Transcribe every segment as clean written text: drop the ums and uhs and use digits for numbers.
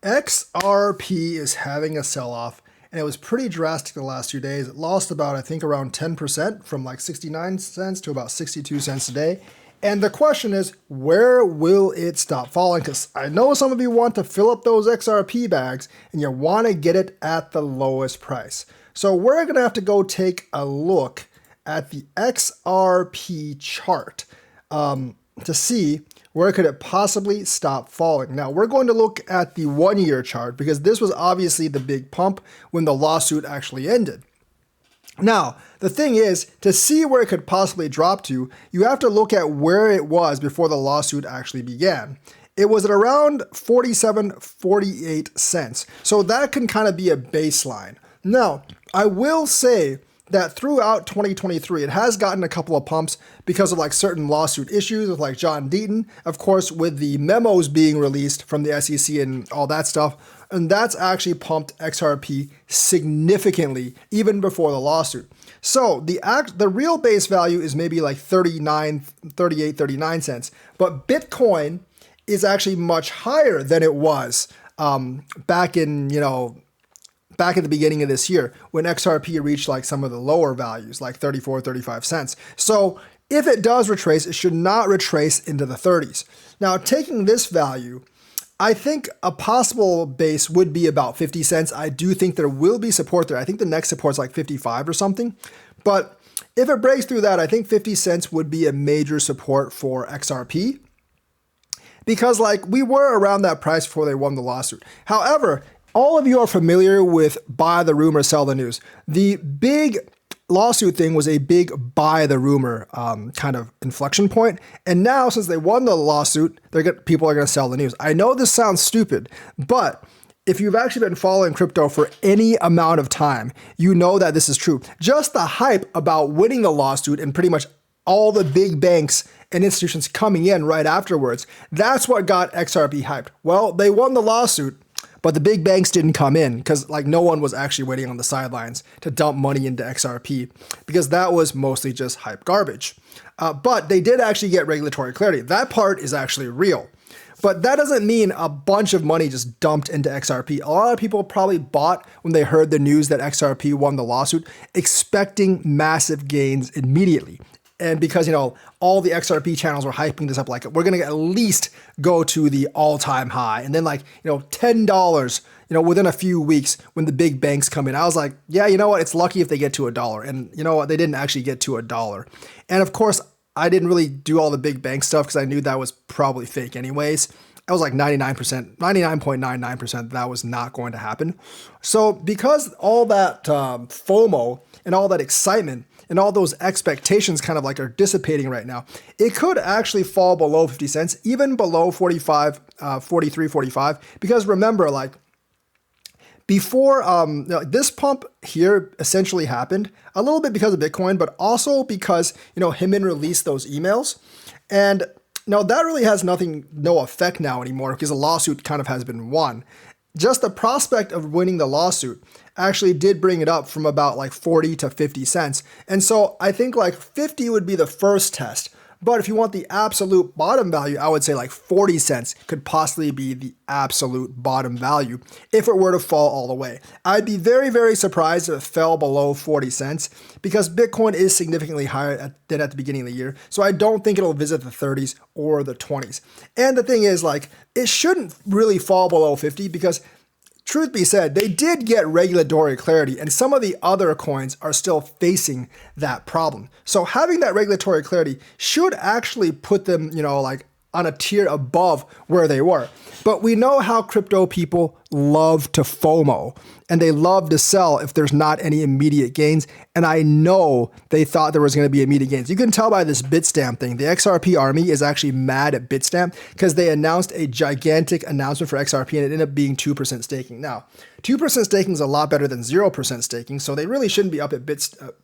XRP is having a sell-off, and it was pretty drastic the last 2 days. It lost about, I think, around 10% from like 69 cents to about 62 cents today. And the question is, where will it stop falling? Because I know some of you want to fill up those XRP bags and you want to get it at the lowest price. So we're going to have to go take a look at the XRP chart to see where could it possibly stop falling. Now we're going to look at the 1-year chart because this was obviously the big pump when the lawsuit actually ended. Now, the thing is, to see where it could possibly drop to, you have to look at where it was before the lawsuit actually began. It was at around 47.48 cents. So that can kind of be a baseline. Now, I will say that throughout 2023, it has gotten a couple of pumps because of like certain lawsuit issues with like John Deaton, of course, with the memos being released from the SEC and all that stuff. And that's actually pumped XRP significantly even before the lawsuit. So the real base value is maybe like 39 cents, but Bitcoin is actually much higher than it was back at the beginning of this year when XRP reached like some of the lower values, like 34, 35 cents. So if it does retrace, it should not retrace into the 30s. Now, taking this value, I think a possible base would be about 50 cents. I do think there will be support there. I think the next support is like 55 or something. But if it breaks through that, I think 50 cents would be a major support for XRP because like we were around that price before they won the lawsuit. However, all of you are familiar with buy the rumor, sell the news. The big lawsuit thing was a big buy the rumor kind of inflection point. And now since they won the lawsuit, people are going to sell the news. I know this sounds stupid, but if you've actually been following crypto for any amount of time, you know that this is true. Just the hype about winning the lawsuit and pretty much all the big banks and institutions coming in right afterwards, that's what got XRP hyped. Well, they won the lawsuit, but the big banks didn't come in because like no one was actually waiting on the sidelines to dump money into XRP because that was mostly just hype garbage. But they did actually get regulatory clarity. That part is actually real. But that doesn't mean a bunch of money just dumped into XRP. A lot of people probably bought when they heard the news that XRP won the lawsuit, expecting massive gains immediately. And because, all the XRP channels were hyping this up, like we're going to at least go to the all-time high. And then like, $10, within a few weeks when the big banks come in, I was like, yeah, you know what? It's lucky if they get to $1. And you know what? They didn't actually get to $1. And of course, I didn't really do all the big bank stuff because I knew that was probably fake anyways. I was like 99.99% that was not going to happen. So because all that FOMO and all that excitement and all those expectations kind of like are dissipating right now, it could actually fall below 50 cents, even below 45, 43, 45. Because remember, like before this pump here essentially happened a little bit because of Bitcoin, but also because, Hinman released those emails. And now that really has no effect now anymore because the lawsuit kind of has been won. Just the prospect of winning the lawsuit actually did bring it up from about like 40 to 50 cents. And so I think like 50 would be the first test. But if you want the absolute bottom value, I would say like 40 cents could possibly be the absolute bottom value if it were to fall all the way. I'd be very, very surprised if it fell below 40 cents because Bitcoin is significantly higher than at the beginning of the year. So I don't think it'll visit the 30s or the 20s. And the thing is, like, it shouldn't really fall below 50 because truth be said, they did get regulatory clarity and some of the other coins are still facing that problem. So having that regulatory clarity should actually put them, like on a tier above where they were. But we know how crypto people love to FOMO and they love to sell if there's not any immediate gains. And I know they thought there was going to be immediate gains. You can tell by this Bitstamp thing. The XRP army is actually mad at Bitstamp because they announced a gigantic announcement for XRP and it ended up being 2% staking. Now, 2% staking is a lot better than 0% staking, so they really shouldn't be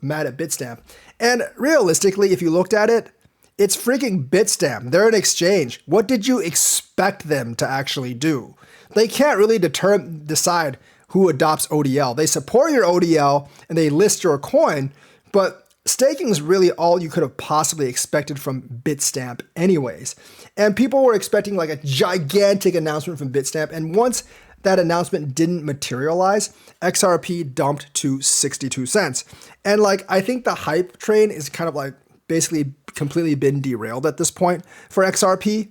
mad at Bitstamp. And realistically, if you looked at it, it's freaking Bitstamp. They're an exchange. What did you expect them to actually do? They can't really decide who adopts ODL. They support your ODL and they list your coin, but staking is really all you could have possibly expected from Bitstamp anyways. And people were expecting like a gigantic announcement from Bitstamp. And once that announcement didn't materialize, XRP dumped to 62 cents. And like, I think the hype train is kind of like basically completely been derailed at this point for XRP.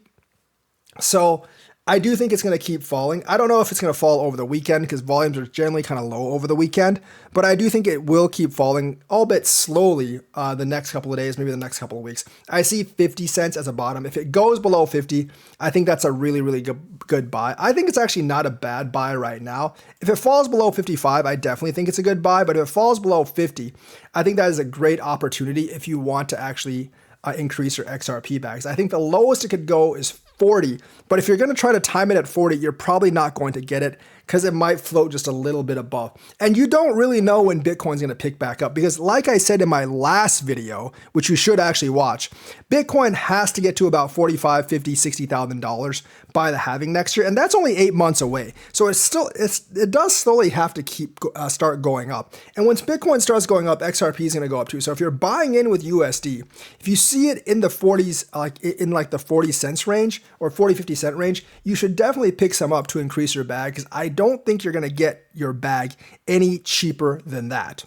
So I do think it's going to keep falling. I don't know if it's going to fall over the weekend because volumes are generally kind of low over the weekend, but I do think it will keep falling, albeit slowly, the next couple of days, maybe the next couple of weeks. I see 50 cents as a bottom. If it goes below 50, I think that's a really, really good buy. I think it's actually not a bad buy right now. If it falls below 55, I definitely think it's a good buy, but if it falls below 50, I think that is a great opportunity if you want to actually increase your XRP bags. I think the lowest it could go is 40, but if you're going to try to time it at 40, you're probably not going to get it because it might float just a little bit above. And you don't really know when Bitcoin's going to pick back up because like I said in my last video, which you should actually watch, Bitcoin has to get to about $45, $50, $60,000 by the halving next year. And that's only 8 months away. So it does slowly have to start going up. And once Bitcoin starts going up, XRP is going to go up too. So if you're buying in with USD, if you see it in the 40s, like the 40 cents range or 40, 50 cent range, you should definitely pick some up to increase your bag because I don't think you're going to get your bag any cheaper than that.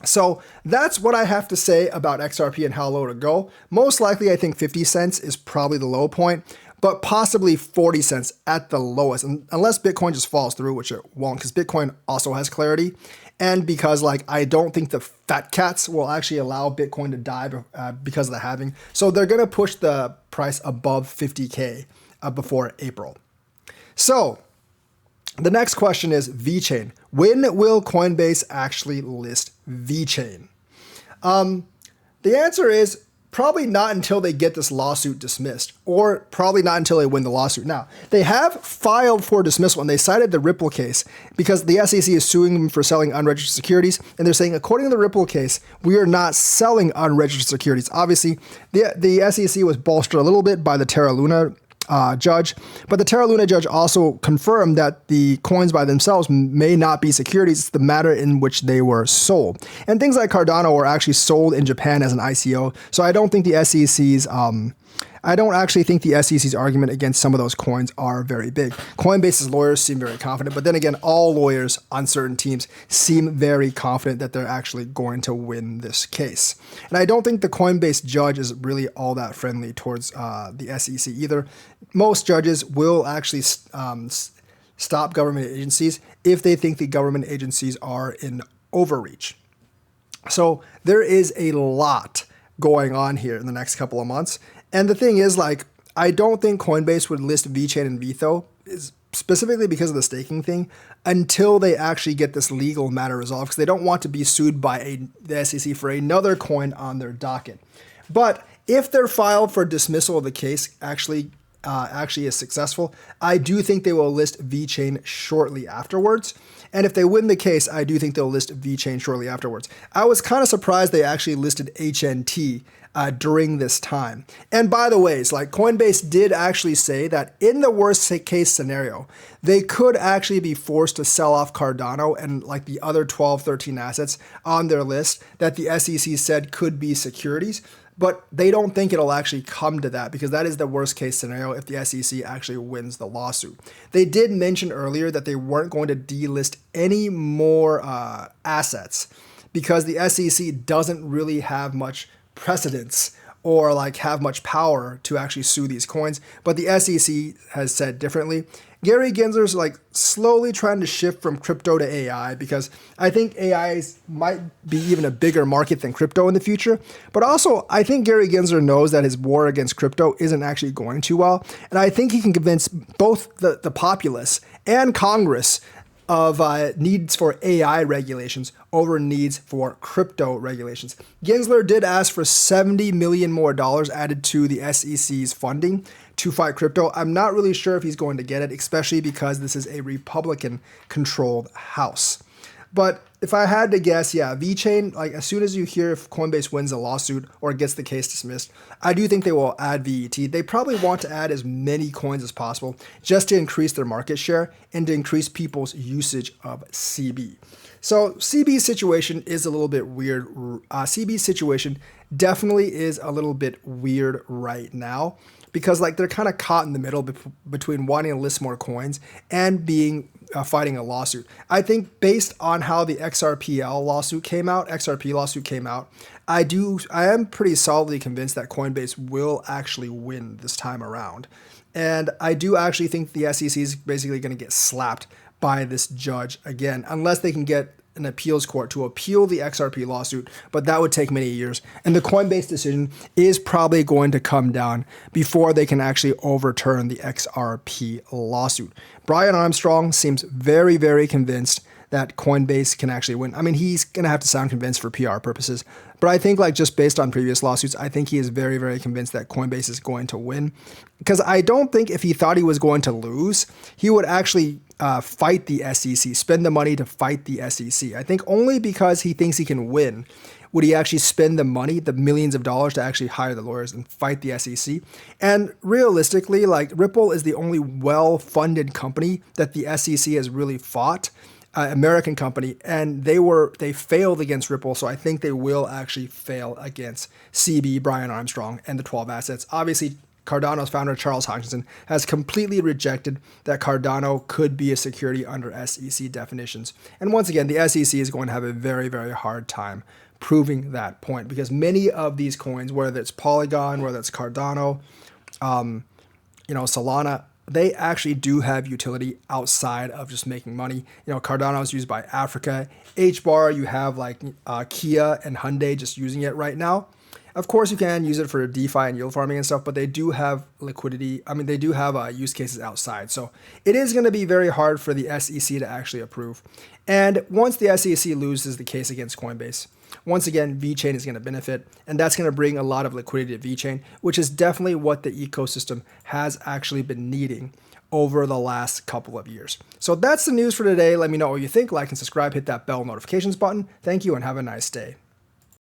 So that's what I have to say about XRP and how low to go. Most likely, I think 50 cents is probably the low point, but possibly 40 cents at the lowest, unless Bitcoin just falls through, which it won't, because Bitcoin also has clarity. And because I don't think the fat cats will actually allow Bitcoin to die because of the halving. So they're going to push the price above 50K before April. So the next question is VeChain. When will Coinbase actually list VeChain? The answer is probably not until they get this lawsuit dismissed, or probably not until they win the lawsuit. Now, they have filed for dismissal and they cited the Ripple case because the SEC is suing them for selling unregistered securities. And they're saying, according to the Ripple case, we are not selling unregistered securities. Obviously, the SEC was bolstered a little bit by the Terra Luna judge, but the Terra Luna judge also confirmed that the coins by themselves may not be securities. It's the matter in which they were sold. And things like Cardano were actually sold in Japan as an ICO. So I don't think the SEC's I don't actually think the SEC's argument against some of those coins are very big. Coinbase's lawyers seem very confident, but then again, all lawyers on certain teams seem very confident that they're actually going to win this case. And I don't think the Coinbase judge is really all that friendly towards the SEC either. Most judges will actually stop government agencies if they think the government agencies are in overreach. So there is a lot going on here in the next couple of months. And the thing is, I don't think Coinbase would list VeChain and Vetho, specifically because of the staking thing, until they actually get this legal matter resolved, because they don't want to be sued by the SEC for another coin on their docket. But if their file for dismissal of the case actually is successful, I do think they will list VeChain shortly afterwards. And if they win the case, I do think they'll list VeChain shortly afterwards. I was kind of surprised they actually listed HNT during this time. And by the way, Coinbase did actually say that in the worst case scenario, they could actually be forced to sell off Cardano and the other 12, 13 assets on their list that the SEC said could be securities. But they don't think it'll actually come to that because that is the worst case scenario if the SEC actually wins the lawsuit. They did mention earlier that they weren't going to delist any more assets because the SEC doesn't really have much precedence or have much power to actually sue these coins. But the SEC has said differently. Gary Gensler's slowly trying to shift from crypto to AI because I think AI might be even a bigger market than crypto in the future. But also, I think Gary Gensler knows that his war against crypto isn't actually going too well. And I think he can convince both the populace and Congress of needs for AI regulations over needs for crypto regulations. Gensler did ask for $70 million more added to the SEC's funding to fight crypto. I'm not really sure if he's going to get it, especially because this is a Republican-controlled House. But if I had to guess, yeah, VeChain, as soon as you hear if Coinbase wins a lawsuit or gets the case dismissed, I do think they will add VET. They probably want to add as many coins as possible just to increase their market share and to increase people's usage of CB. So CB's situation is a little bit weird. CB's situation definitely is a little bit weird right now. because like they're kind of caught in the middle between wanting to list more coins and being fighting a lawsuit. I think based on how the XRP lawsuit came out, I am pretty solidly convinced that Coinbase will actually win this time around. And I do actually think the SEC is basically going to get slapped by this judge again, unless they can get an appeals court to appeal the XRP lawsuit, but that would take many years. And the Coinbase decision is probably going to come down before they can actually overturn the XRP lawsuit. Brian Armstrong seems very, very convinced that Coinbase can actually win. I mean, he's going to have to sound convinced for PR purposes, but I think like just based on previous lawsuits, I think he is very, very convinced that Coinbase is going to win, because I don't think if he thought he was going to lose, he would actually fight the SEC, spend the money to fight the SEC. I think only because he thinks he can win would he actually spend the money, the millions of dollars, to actually hire the lawyers and fight the SEC. And realistically, like Ripple is the only well-funded company that the SEC has really fought. American company, and they failed against Ripple, so I think they will actually fail against CB, Brian Armstrong, and the 12 assets. Obviously, Cardano's founder, Charles Hoskinson, has completely rejected that Cardano could be a security under SEC definitions. And once again, the SEC is going to have a very, very hard time proving that point, because many of these coins, whether it's Polygon, whether it's Cardano, Solana, they actually do have utility outside of just making money. Cardano is used by Africa. HBAR, you have like Kia and Hyundai just using it right now. Of course, you can use it for DeFi and yield farming and stuff, but they do have liquidity. I mean, they do have use cases outside. So it is going to be very hard for the SEC to actually approve. And once the SEC loses the case against Coinbase, once again, Vechain is going to benefit, and that's going to bring a lot of liquidity to Vechain, which is definitely what the ecosystem has actually been needing over the last couple of years. So that's the news for today. Let me know what you think. Like and subscribe, hit that bell notifications button. Thank you, and have a nice day.